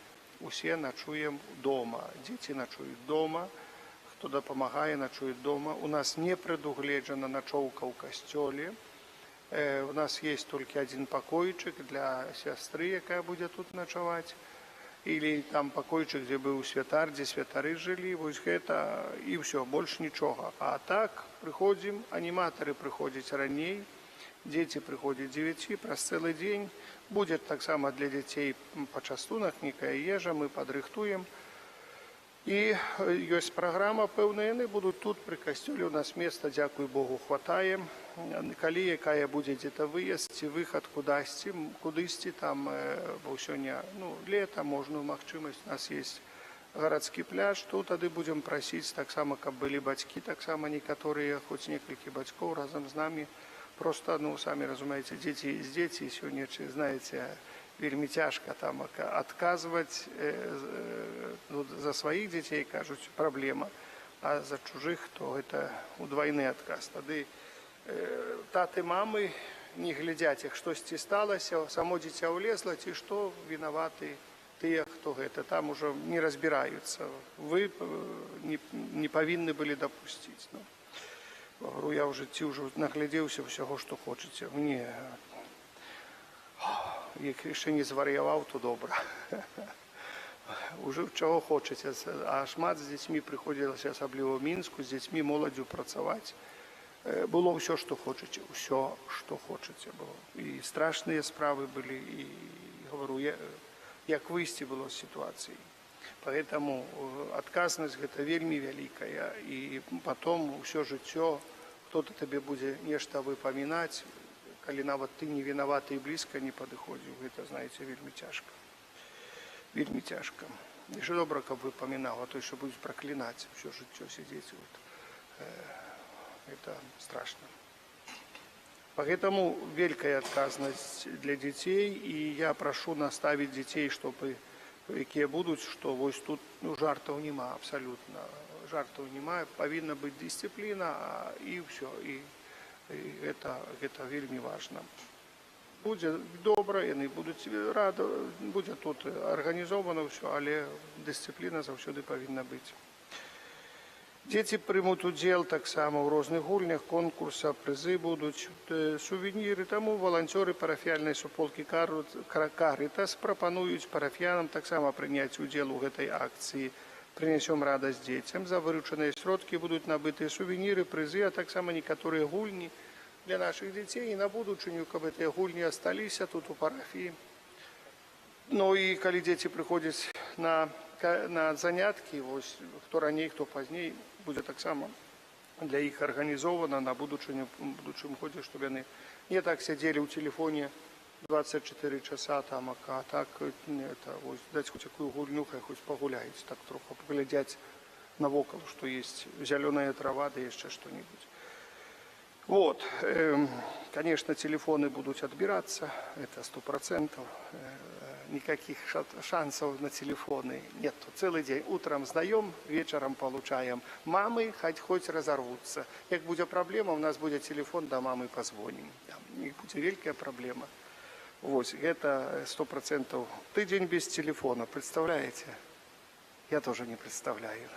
дома. Дети ночуют дома, кто допомагає, ночует дома. У нас не предугледжена ночевка в костеле. У нас есть только один покойчик для сестры, якая будет тут ночевать. Или там покойчик, где был святар, где святары жили, вот это и все, больше ничего. А так приходим, аниматоры приходят ранее, дети приходят 9, праз целый день. Будет так само для детей почастунок, некая ежа, мы подрыхтуем. И есть программа пэўная, яны будут тут при костеле, у нас места, дякую Богу, хватает. Калі якая будзе где-то выезд ці выхад кудысьці там, бо сёння лето, можную магчымасць, у нас есть гарадскі пляж, то тады будем прасіць таксама, каб былі бацькі, таксама некаторыя, хоць некалькі бацькоў разам з намі Просто, ну, самі розумієте, діти з діти сьогодні, чи знаєте, вельми тяжко там відказувати. Ну, за своїх дітей, кажуть, проблема, а за чужих, то це удвойний відказ. Тоді тати, мами не глядять, як щось сталося, само дитя влезло, ті що винуваті ті, хто це. Там уже не розбираються. Ви не повинні були допустити. Ну, говорю, я в житті вже наглядівся всього, що хочеться. Мені, як ще не зварював, то добре. Уже чого хочеться. А шмат з дітьми приходилося, особливо в Мінську, з дітьми, молоддю працювати. Було все, що хочеться. Все, що хочеться було. І страшні справи були, і, говорю, як вийти було з ситуації. Поэтому отказность это вельми великая, и потом все життя кто-то тебе будет нечто выпоминать, коли нават ты не виноват и близко не подходил, это, знаете, вельми тяжко. Вельми тяжко. И что добро, как выпоминал, а то еще будет проклинать все життя сидеть. Вот. Это страшно. Поэтому великая отказность для детей, и я прошу наставить детей, чтобы які будуть, що ось тут ну, жартів нема, абсолютно. Жартів нема, повинна бути дисципліна, і все. І це вельми важливо. Буде добре, вони будуть раді, буде тут організовано все, але дисципліна завжди повинна бути. Діти приймуть уділ так само в різних гульнях, конкурсах, призи будуть, сувеніри. Тому волонтери парафіальної суполки Карітас пропонують парафіянам так само прийняти уділ у цій акції. Принесемо радість дітям. За виручені сродки будуть набиті сувеніри, призи, а так само некоторі гульні для наших дітей. І на будучиню, щоб ці гульні залишилися тут у парафії. Ну і коли діти приходять на занятки, ось, хто раніше, хто пізніше, буде так само для їх організовано на будучому ході, щоб вони не так сиділи у телефоні 24 часа, там, а так это, ось, дати хоч яку гульню, хай хоч погуляють, так трохи поглядять навоколо, що є зелена трава, да ще що-нибудь. Вот, конечно, телефоны будут отбираться, это 100%. Никаких шансов на телефоны нет. Целый день. Утром сдаем, вечером получаем. Мамы хоть разорвутся. Как будет проблема, у нас будет телефон, до мамы позвоним. Не будет великая проблема. Вот, это 100%. Тыдень без телефона, представляете? Я тоже не представляю.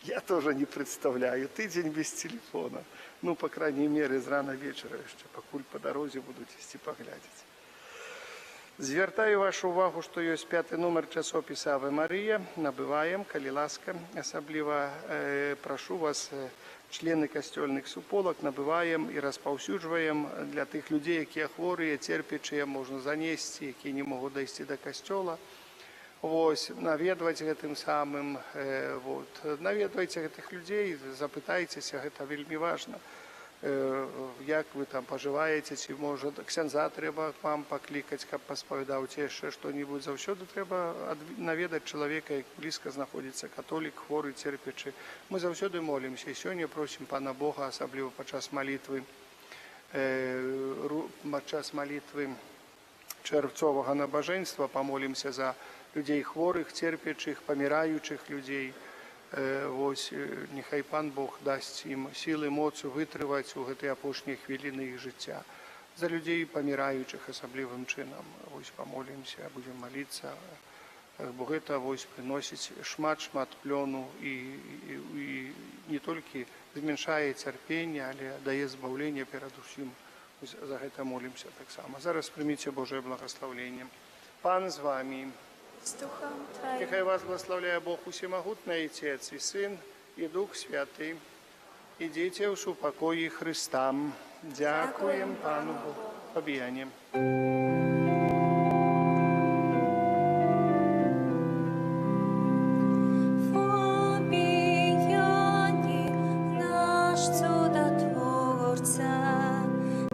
Я тоже не представляю. Тыдень без телефона. Ну, по крайней мере, з рана вечора, ще покуль по дорозі будуть йти поглядати. Звертаю вашу увагу, що є 5-й номер часописа «Аве Марія». Набиваємо, коли ласка. Особливо прошу вас, члени костельних суполок, набиваємо і розповсюджуємо для тих людей, які хворі, терпячі, можна занести, які не можуть дійти до костела. Ось, навідувати тим самим, навідувати цих людей, запитайтеся, це вельми важливо. Як ви там поживаєте, чи може ксяндза треба вам покликати, щоб посповідав ще що-небудь. Завжди треба навідати чоловіка, як близько знаходиться католик, хворий, терпячий. Ми завжди молимося. І сьогодні просимо Пана Бога, особливо під час молитви червцового набоженства, помолимося за людей хворих, терпячих, помираючих людей. Ось, нехай Пан Бог дасть їм сили, моцю витривати у ці опошні хвилини їх життя. За людей помираючих особливим чином. Ось помолимося, будемо молитися. Бог це ось приносить шмат плену і не тільки зменшає терпіння, але дає збавлення перед усім. За це молимося так само. Зараз прийміть Боже благословення. Пан з вами. З Духом Твоїм. Нехай вас благословляє Бог Усемогутний, Отець і Син, і Дух Святий. Ідіть у супокої Христа. Дякуємо Пану Богу. Побіяння. Побіяні наш чудотворця,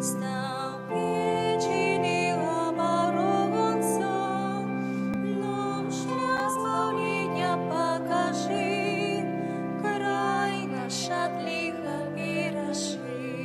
став єдиний оборонця, нам шлях збавлення покажи, край наш от лиха бережи.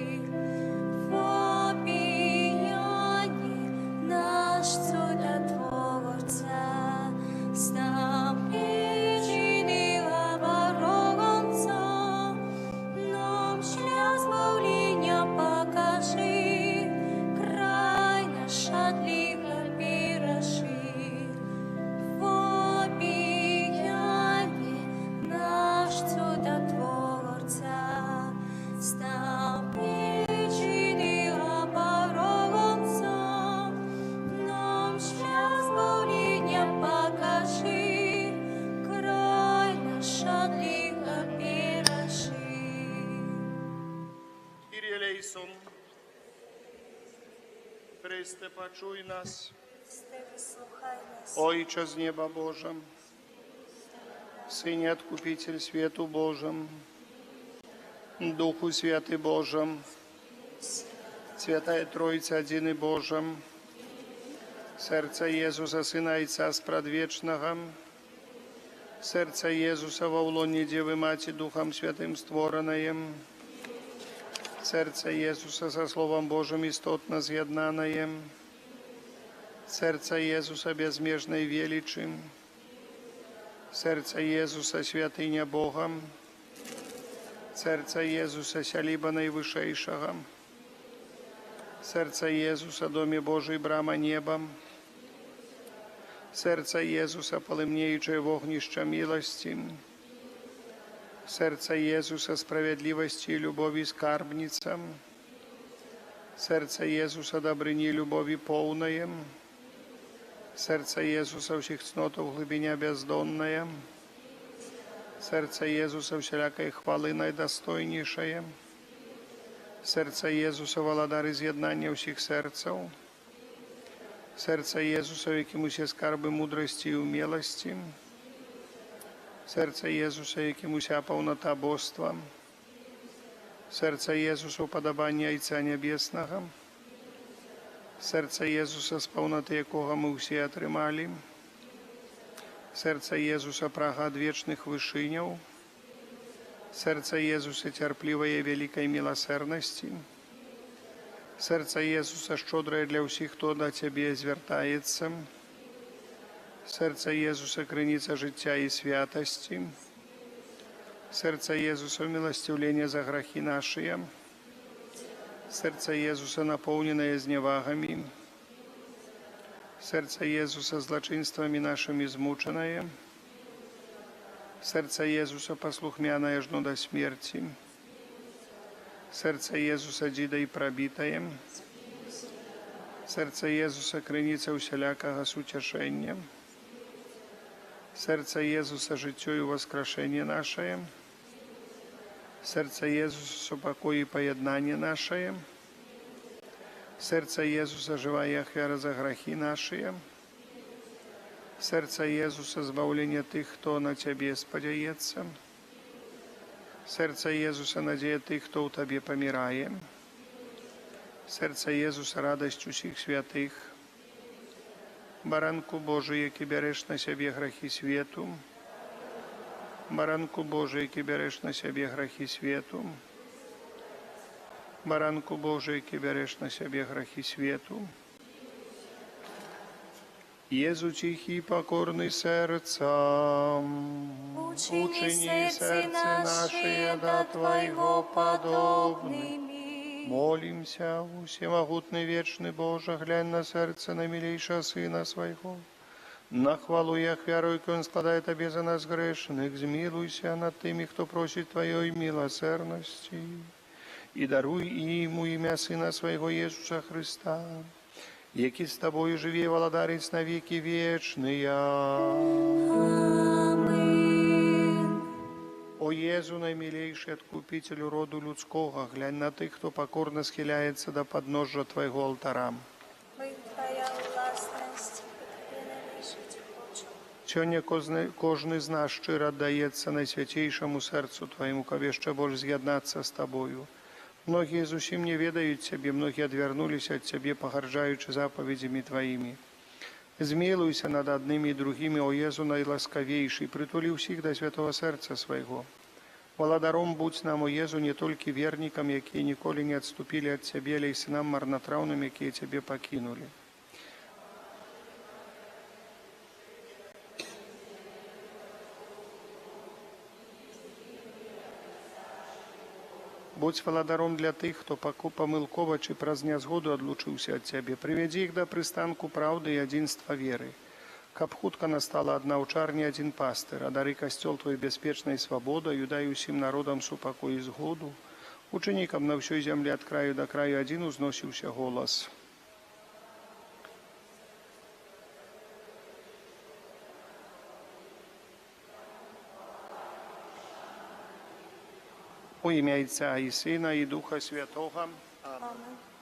Христе, почуй нас. Слухай нас. Ойче з неба Божим, Сыне Откупитель свету Божим, Духу Святый Божим, Святая Троица Один и Божим, Серце Єзуса, Сина Отца Спрадвечного, Серце Єзуса во улоне Девы Мати Духом Святым створенное, Серце Єзуса со Словом Божьим истотно з'єднанное, Серце Єзуса безмежной величи, Серце Єзуса святыня Бога, Серце Єзуса сяліба найвышейшего, Серце Єзуса доме Божий брама неба, Серце Єзуса полымнеючее вогнище милости, Серце Єзуса справедливости и любови скарбница, Серце Єзуса добрыни и любови полное, Серце Єзуса всех цнотов глубиня бездонная, Серце Єзуса всякой хвалы наидостойнейшее, Серце Єзуса володар изъеднания всех сердцев, Серце Єзуса, яким усе скарби мудрости и умелости, Серце Єзуса, яким уся полнота божства, Серце Єзуса уподобання Отца Небесного, Серце Єзуса, з повноти якого ми всі отримали, Серце Єзуса, прага одвечных вышиняв, Серце Єзуса, терпливое великой милосердности, Серце Єзуса, щодрое для всіх, хто до Тебе звертається, Серце Єзуса, криниця життя і святості, Серце Єзуса, милостивлення за грехи наші, Серце Єзуса, наповнене зневагами, Серце Єзуса, злочинствами нашими змучене, Серце Єзуса, послухмяное жно до смерти, Серце Єзуса, діда і пробитає, Серце Єзуса, криниця усілякого сутешення, Серце Єзуса, життя і воскрешення наше, Серце Єзуса, покой і поєднання наше, Серце Єзуса, живая ахвяра за грехи наші, Серце Єзуса, збавлення тих, хто на Тебе сподяється, Серце Єзуса, надія тих, хто у Тебе помирає, Серце Єзуса, радость усіх святих, Баранку Божий, який береш на себе грехи світу, Баранку Божий, який береш на себе грехи світу, Баранку Божий, який береш на себе грехи світу. Єзу тихий, покорний серцам, Учини сердце наше до Твоего подобными. Молимся, всемогутный вечный Боже, глянь на сердце наимилейшего Сына Своего. На хвалу и ахвяру, яку Он складает Тебе за нас грешных, змилуйся над теми, кто просит Твоей милосердности, и даруй Ему имя Сына Своего Иисуса Христа, який с Тобою живе и владарит на веки вечные. О Єзу, наймилейший Откупителю роду людского, глянь на тих, хто покорно схиляється до подножжя Твоего алтара. Ми Твоя власність, і Тобі належить хочу. Сьогодні кожен з нас щиро віддається найсвятейшому серцю Твоєму, коли ще більше з'єднатися з Тобою. Многие зусім не ведают Тебе, многие отвернулись от Тебе, погарджаючи заповедями Твоими. Змилуйся над одними и другими, о Єзу наиласковейший, притули всіх до святого серця Своего. Владаром будь нам, о Єзу, не только верникам, які ніколи не отступили от Тебе, але й синам марнотравним, які Тебе покинули. Будь владаром для тих, хто помилково чи праз нязгоду одлучився від Тебе. Приведи їх до пристанку правди і единства віри. Каб хутко настала одна учарня, один пастир, а дари костел Твой безпечной свободою, дай усім народам супокой і згоду. Ученикам на всій землі от краю до краю один узносився голос. У ім'я Отця і Сина, і Духа Святого. Amen.